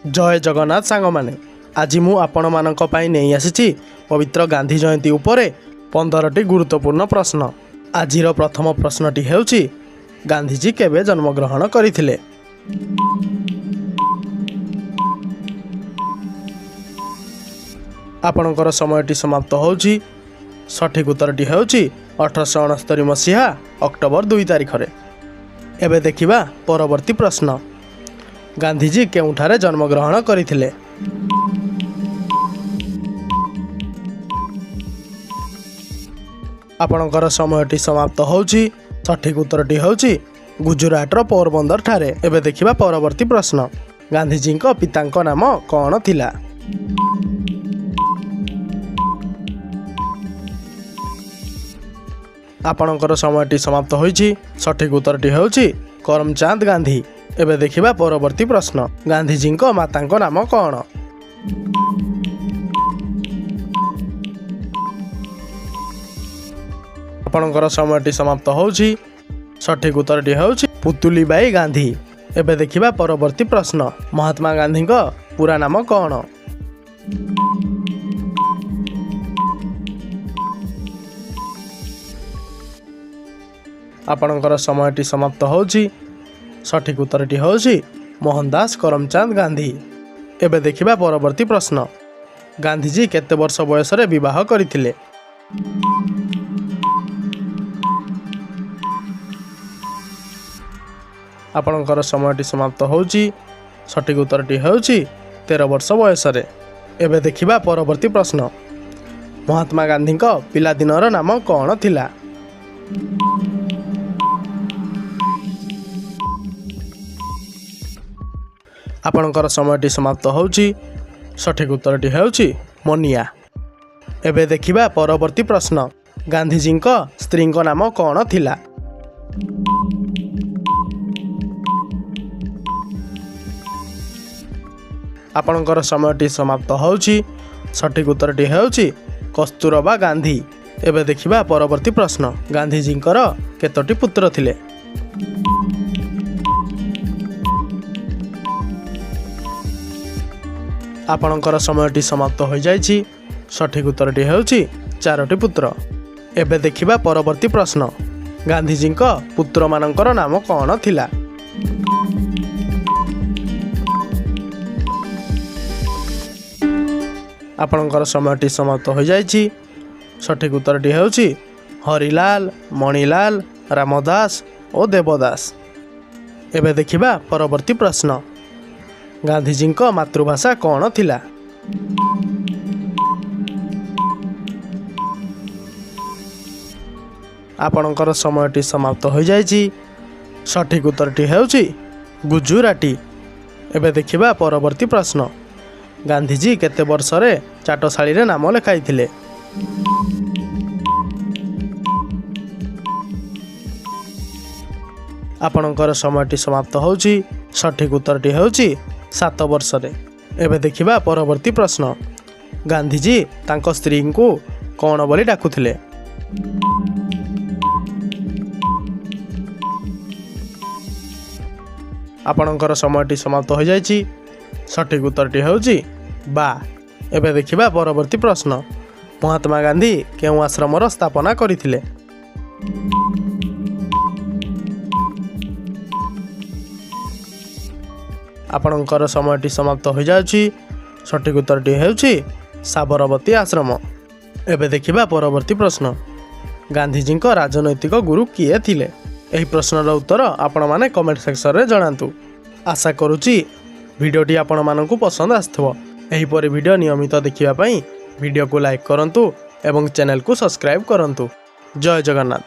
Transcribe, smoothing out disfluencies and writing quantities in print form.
जय जगन्नाथ सांग माने आज मु आपण मानक पई नहीं आसीची पवित्र गांधी जयंती उपरे 15टी गुरुत्वपूर्ण प्रश्न। आजिर प्रथम प्रश्नटी हेउची गांधीजी केबे जन्मग्रहण करिथिले। आपणकर समयटी समाप्त होउची। सठिक उत्तरटी हेउची 1869 मसीहा अक्टोबर 2 तारिख रे। एबे देखिबा परवर्ती प्रश्न। गांधीजी केउठारे जन्मग्रहण करिथिले। आपणकर समयटी समाप्त होउची। सठिक उत्तरटी होउची गुजरातर पोरबंदर ठारे। एबे देखिबा परवर्ती प्रश्न। गांधीजी को पितांक नाम कौन थिला। आपणकर समयटी समाप्त होइची। सठिक उत्तरटी होउची करमचंद गांधी। एबे देखिबा परवर्ती प्रश्न। गांधीजी को मातांक नाम कौन। आपणकर समयटी समाप्त होउची। सठिक उत्तरटी होउची पुतुलीबाई गांधी। एबे देखिबा परवर्ती प्रश्न। महात्मा गांधी को पूरा नाम कौन। आपणकर समयटी समाप्त होउची। सठिक उत्तरटी होउची मोहनदास करमचंद गांधी। एबे देखिबा परवर्ती प्रश्न। गांधीजी केते वर्ष बयस रे विवाह करिथिले। आपणकर समयटी समाप्त होउची। सठिक उत्तरटी होउची 13 वर्ष बयस रे। एबे देखिबा परवर्ती प्रश्न। महात्मा गांधी को पिलादिनर नाम कौन थिला। आपणकर समयटी समाप्त होउची। सठिक उत्तरटी हेउची मोनिया। एबे देखिबा परवर्ती प्रश्न। गांधीजी को स्त्री को नाम कौन थिला। आपणकर समयटी समाप्त होउची। सठिक उत्तरटी हेउची कस्तूरबा गांधी। एबे देखिबा परवर्ती प्रश्न। गांधीजी केतोटी पुत्र थिले। आपणकर समयटी समाप्त हो जाइछि। सठिक उत्तरटी हेउछि 4टी पुत्र। एबे देखिबा परवर्ती प्रश्न। गांधीजी पुत्र मानकर नाम कौन थिला। आपणकर समयटी समाप्त हो जाइछि। सठिक उत्तरटी हेउछि हरिलाल, मणिलाल, रामदास और देवदास। एबे देखिबा परवर्ती प्रश्न। गांधीजी मातृभाषा कौन थिला। आपणकर समयटी समाप्त हो जाइछि। सठिक उत्तरटी हेउछि गुजराती। एबे देखिबा परवर्ती प्रश्न। गांधीजी केते वर्ष रे चाटशाली रे नाम लिखाइथिले। आपणकर समयटी समाप्त होउछि। सठिक उत्तरटी हेउछि 7 वर्ष रे। एबे देखिबा परवर्ती प्रश्न। गांधीजी तांको स्त्री को कौन बोली डाकुथिले। आपणकर समयटी समाप्त हो जाइछि। सठिक उत्तरटी हेउछि बा। एबे देखिबा परवर्ती प्रश्न। महात्मा गांधी केउ आश्रमर स्थापना करिथिले। आपणकर समयटी समाप्त हो जाउछि। सठिक उत्तरटी हेउछि साबरमती आश्रम। एबे देखिबा परवर्ती प्रश्न। गांधीजी राजनैतिक गुरु किए थिले। एही प्रश्नर उत्तर आपण माने कमेंट सेक्शन रे जणांतु। आशा करूची वीडियोटी आपण मानकु पसंद आस्थबो। एही परि वीडियो नियमित देखिबा पई वीडियो को लाइक करंतु एवं चैनल को सब्सक्राइब करंतु। जय जगन्नाथ।